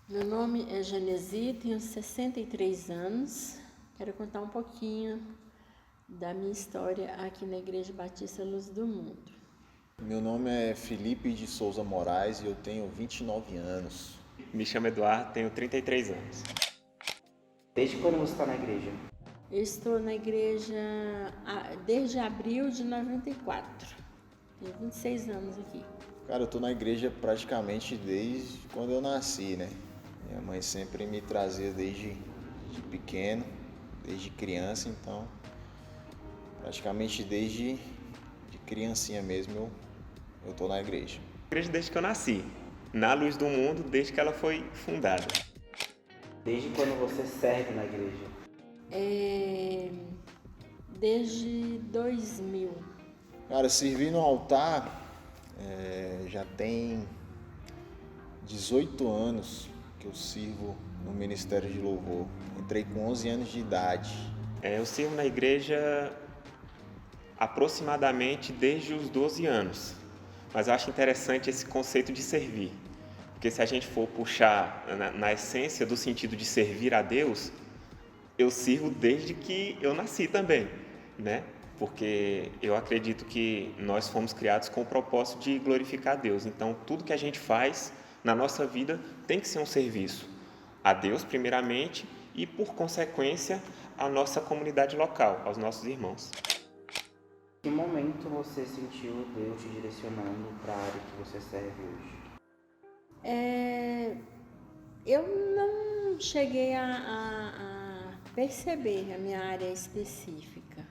Meu nome é Genesi, tenho 63 anos. Quero contar um pouquinho da minha história aqui na Igreja Batista Luz do Mundo. Meu nome é Felipe de Souza Moraes e eu tenho 29 anos. Me chamo Eduardo, tenho 33 anos. Desde quando você está na igreja? Eu estou na igreja desde abril de 94. Tenho 26 anos aqui. Cara, eu tô na igreja praticamente desde quando eu nasci, né? Minha mãe sempre me trazia desde pequeno, desde criança, então praticamente desde de criancinha mesmo eu tô na igreja. Igreja desde que eu nasci, na Luz do Mundo desde que ela foi fundada. Desde quando você serve na igreja? Desde 2000. Cara, servir no altar já tem 18 anos que eu sirvo no Ministério de Louvor. Entrei com 11 anos de idade. Eu sirvo na igreja aproximadamente desde os 12 anos, mas eu acho interessante esse conceito de servir, porque se a gente for puxar na essência do sentido de servir a Deus, eu sirvo desde que eu nasci também, né? Porque eu acredito que nós fomos criados com o propósito de glorificar a Deus. Então, tudo que a gente faz na nossa vida tem que ser um serviço a Deus, primeiramente, e, por consequência, à nossa comunidade local, aos nossos irmãos. Em que momento você sentiu Deus te direcionando para a área que você serve hoje? Eu não cheguei a perceber a minha área específica,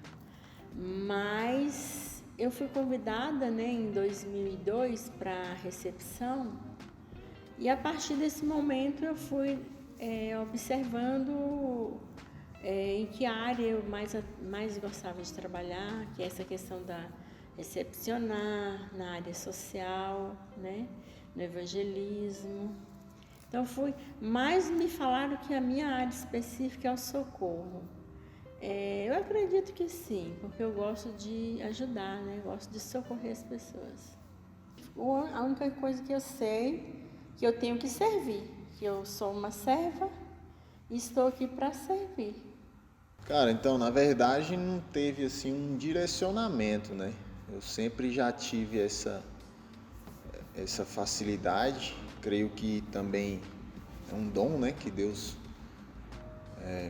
mas eu fui convidada, né, em 2002 para a recepção, e a partir desse momento eu fui observando em que área eu mais gostava de trabalhar, que é essa questão da recepcionar, na área social, né, no evangelismo. Então mais me falaram que a minha área específica é o socorro. Eu acredito que sim, porque eu gosto de ajudar, né? Gosto de socorrer as pessoas. A única coisa que eu sei é que eu tenho que servir, que eu sou uma serva e estou aqui para servir. Cara, então, na verdade, não teve assim um direcionamento, né? Eu sempre já tive essa facilidade, creio que também é um dom, né, que Deus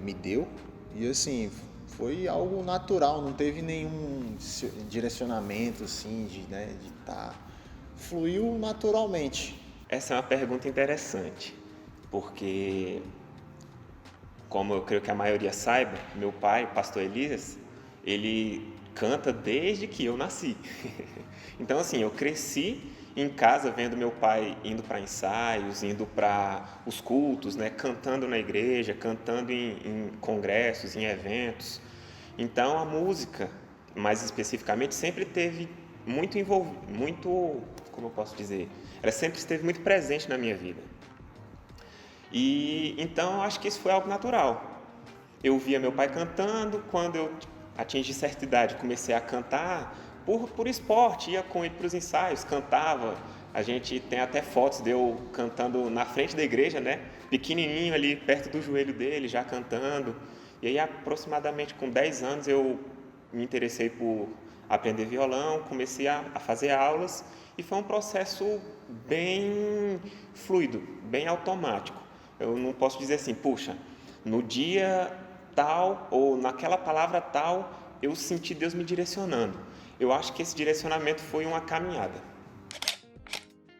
me deu, e assim, foi algo natural, não teve nenhum direcionamento assim, de tá, fluiu naturalmente. Essa é uma pergunta interessante, porque, como eu creio que a maioria saiba, meu pai, pastor Elias, ele canta desde que eu nasci. Então, assim, eu cresci em casa vendo meu pai indo para ensaios, indo para os cultos, né, cantando na igreja, cantando em congressos, em eventos. Então, a música, mais especificamente, sempre teve muito, como eu posso dizer, ela sempre esteve muito presente na minha vida. E então, eu acho que isso foi algo natural. Eu via meu pai cantando, quando eu atingi certa idade, comecei a cantar por esporte, ia com ele para os ensaios, cantava. A gente tem até fotos de eu cantando na frente da igreja, né? Pequenininho ali, perto do joelho dele, já cantando. E aí, aproximadamente com 10 anos, eu me interessei por aprender violão, comecei a fazer aulas e foi um processo bem fluido, bem automático. Eu não posso dizer assim, puxa, no dia tal ou naquela palavra tal, eu senti Deus me direcionando. Eu acho que esse direcionamento foi uma caminhada.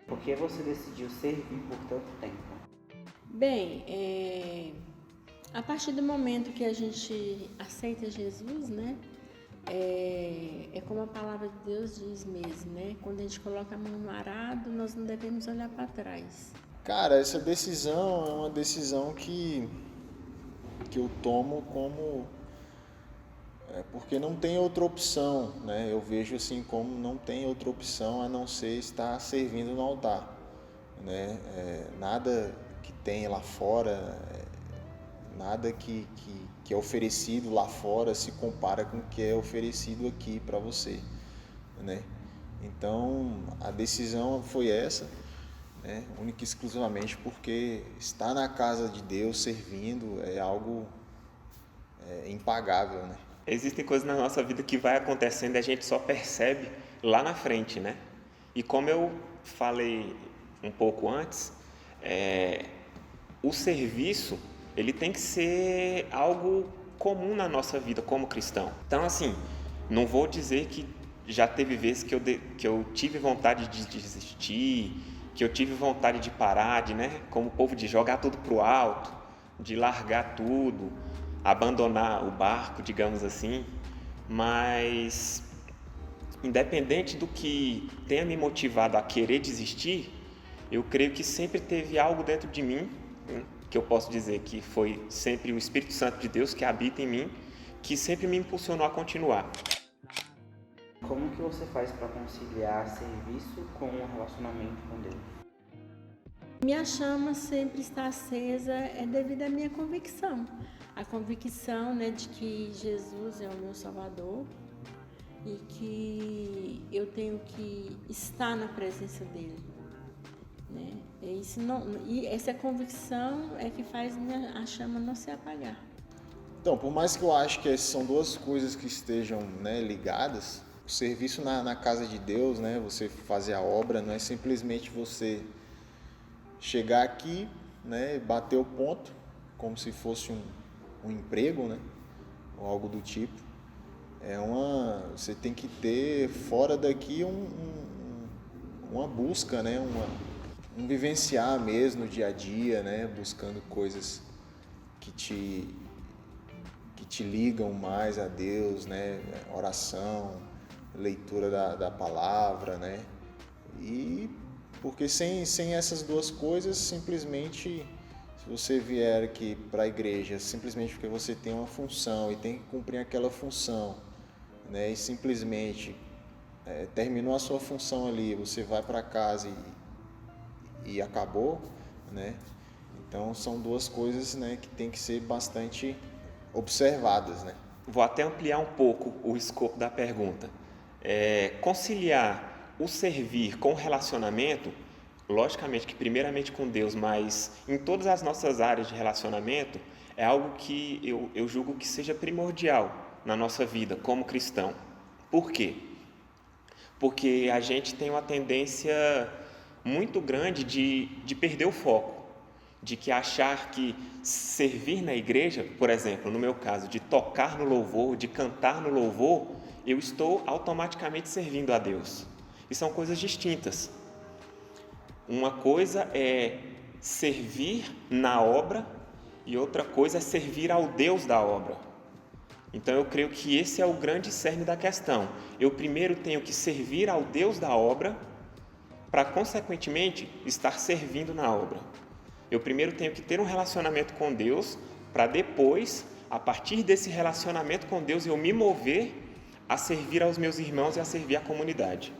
Por que você decidiu servir por tanto tempo? Bem, a partir do momento que a gente aceita Jesus, né? É como a palavra de Deus diz mesmo, né? Quando a gente coloca a mão no arado, nós não devemos olhar para trás. Cara, essa decisão é uma decisão que eu tomo como porque não tem outra opção, né? Eu vejo assim como não tem outra opção a não ser estar servindo no altar, né? Nada que tem lá fora, nada que é oferecido lá fora se compara com o que é oferecido aqui para você, né? Então a decisão foi essa. né? Única e exclusivamente porque estar na casa de Deus servindo é algo impagável, né? Existem coisas na nossa vida que vai acontecendo e a gente só percebe lá na frente, né? E como eu falei um pouco antes, o serviço, ele tem que ser algo comum na nossa vida como cristão. Então, assim, não vou dizer que já teve vezes que eu tive vontade de desistir, que eu tive vontade de parar, né? Como o povo diz, jogar tudo pro alto, de largar tudo, abandonar o barco, digamos assim. Mas, independente do que tenha me motivado a querer desistir, eu creio que sempre teve algo dentro de mim, que eu posso dizer que foi sempre o Espírito Santo de Deus que habita em mim, que sempre me impulsionou a continuar. Como que você faz para conciliar serviço com o relacionamento com Deus? Minha chama sempre está acesa devido à minha convicção. A convicção, né, de que Jesus é o meu Salvador e que eu tenho que estar na presença dele, né? E essa convicção é que faz a chama não se apagar. Então, por mais que eu acho que são duas coisas que estejam, né, ligadas, o serviço na casa de Deus, né, você fazer a obra, não é simplesmente você chegar aqui, né, bater o ponto, como se fosse um emprego, né, ou algo do tipo. Você tem que ter fora daqui uma busca, né, um vivenciar mesmo no dia a dia, né, buscando coisas que te ligam mais a Deus, né, oração, leitura da palavra, né, e porque sem essas duas coisas, simplesmente, se você vier aqui para a igreja, simplesmente porque você tem uma função e tem que cumprir aquela função, né, e simplesmente terminou a sua função ali, você vai para casa e acabou, né, então são duas coisas, né, que tem que ser bastante observadas, né. Vou até ampliar um pouco o escopo da pergunta. Conciliar o servir com o relacionamento, logicamente que primeiramente com Deus, mas em todas as nossas áreas de relacionamento, é algo que eu julgo que seja primordial na nossa vida como cristão. Por quê? Porque a gente tem uma tendência muito grande de perder o foco, de que achar que servir na igreja, por exemplo, no meu caso, de tocar no louvor, de cantar no louvor, eu estou automaticamente servindo a Deus. E são coisas distintas. Uma coisa é servir na obra e outra coisa é servir ao Deus da obra. Então eu creio que esse é o grande cerne da questão. Eu primeiro tenho que servir ao Deus da obra para, consequentemente, estar servindo na obra. Eu primeiro tenho que ter um relacionamento com Deus para depois, a partir desse relacionamento com Deus, eu me mover a servir aos meus irmãos e a servir à comunidade.